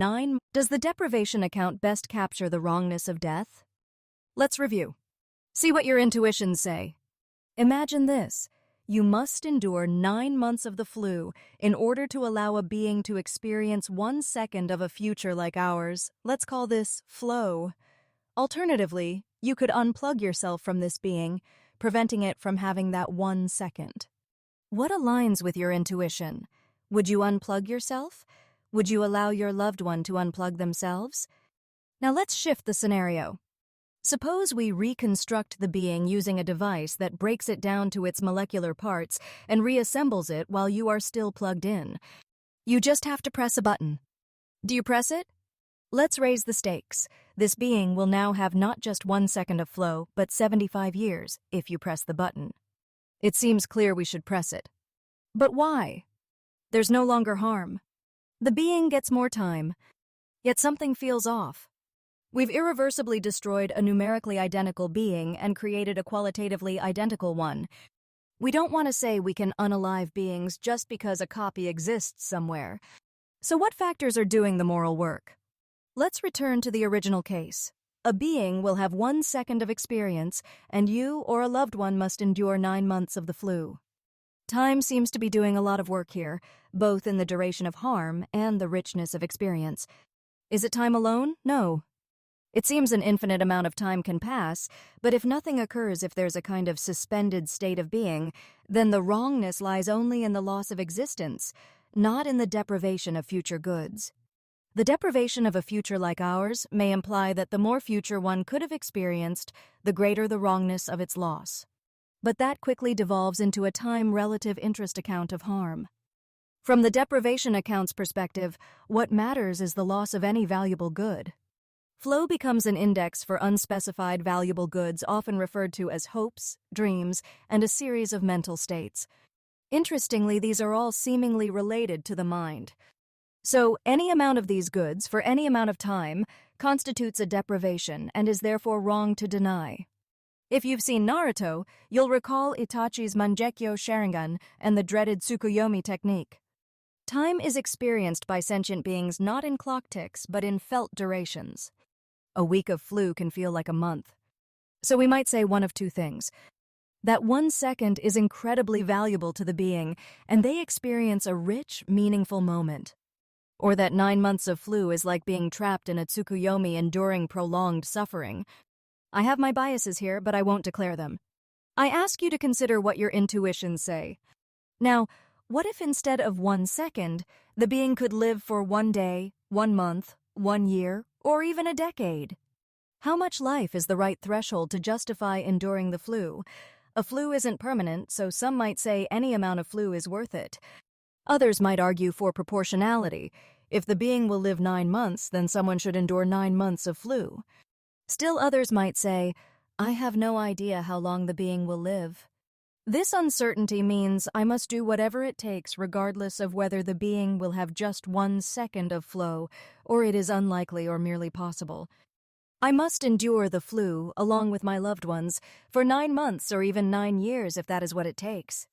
9. Does the deprivation account best capture the wrongness of death? Let's review. See what your intuitions say. Imagine this. You must endure 9 months of the flu in order to allow a being to experience 1 second of a future like ours. Let's call this flow. Alternatively, you could unplug yourself from this being, preventing it from having that 1 second. What aligns with your intuition? Would you unplug yourself? Would you allow your loved one to unplug themselves? Now let's shift the scenario. Suppose we reconstruct the being using a device that breaks it down to its molecular parts and reassembles it while you are still plugged in. You just have to press a button. Do you press it? Let's raise the stakes. This being will now have not just 1 second of flow, but 75 years if you press the button. It seems clear we should press it. But why? There's no longer harm. The being gets more time, yet something feels off. We've irreversibly destroyed a numerically identical being and created a qualitatively identical one. We don't want to say we can unalive beings just because a copy exists somewhere. So what factors are doing the moral work? Let's return to the original case. A being will have 1 second of experience, and you or a loved one must endure 9 months of the flu. Time seems to be doing a lot of work here, both in the duration of harm and the richness of experience. Is it time alone? No. It seems an infinite amount of time can pass, but if nothing occurs, if there's a kind of suspended state of being, then the wrongness lies only in the loss of existence, not in the deprivation of future goods. The deprivation of a future like ours may imply that the more future one could have experienced, the greater the wrongness of its loss. But that quickly devolves into a time-relative interest account of harm. From the deprivation account's perspective, what matters is the loss of any valuable good. Flow becomes an index for unspecified valuable goods, often referred to as hopes, dreams, and a series of mental states. Interestingly, these are all seemingly related to the mind. So, any amount of these goods, for any amount of time, constitutes a deprivation and is therefore wrong to deny. If you've seen Naruto, you'll recall Itachi's Mangekyo Sharingan and the dreaded Tsukuyomi technique. Time is experienced by sentient beings not in clock ticks, but in felt durations. A week of flu can feel like a month. So we might say one of two things. That 1 second is incredibly valuable to the being, and they experience a rich, meaningful moment. Or that 9 months of flu is like being trapped in a Tsukuyomi enduring prolonged suffering. I have my biases here, but I won't declare them. I ask you to consider what your intuitions say. Now, what if instead of 1 second, the being could live for 1 day, 1 month, 1 year, or even a decade? How much life is the right threshold to justify enduring the flu? A flu isn't permanent, so some might say any amount of flu is worth it. Others might argue for proportionality. If the being will live 9 months, then someone should endure 9 months of flu. Still others might say, I have no idea how long the being will live. This uncertainty means I must do whatever it takes regardless of whether the being will have just 1 second of flow, or it is unlikely or merely possible. I must endure the flu, along with my loved ones, for 9 months or even 9 years if that is what it takes.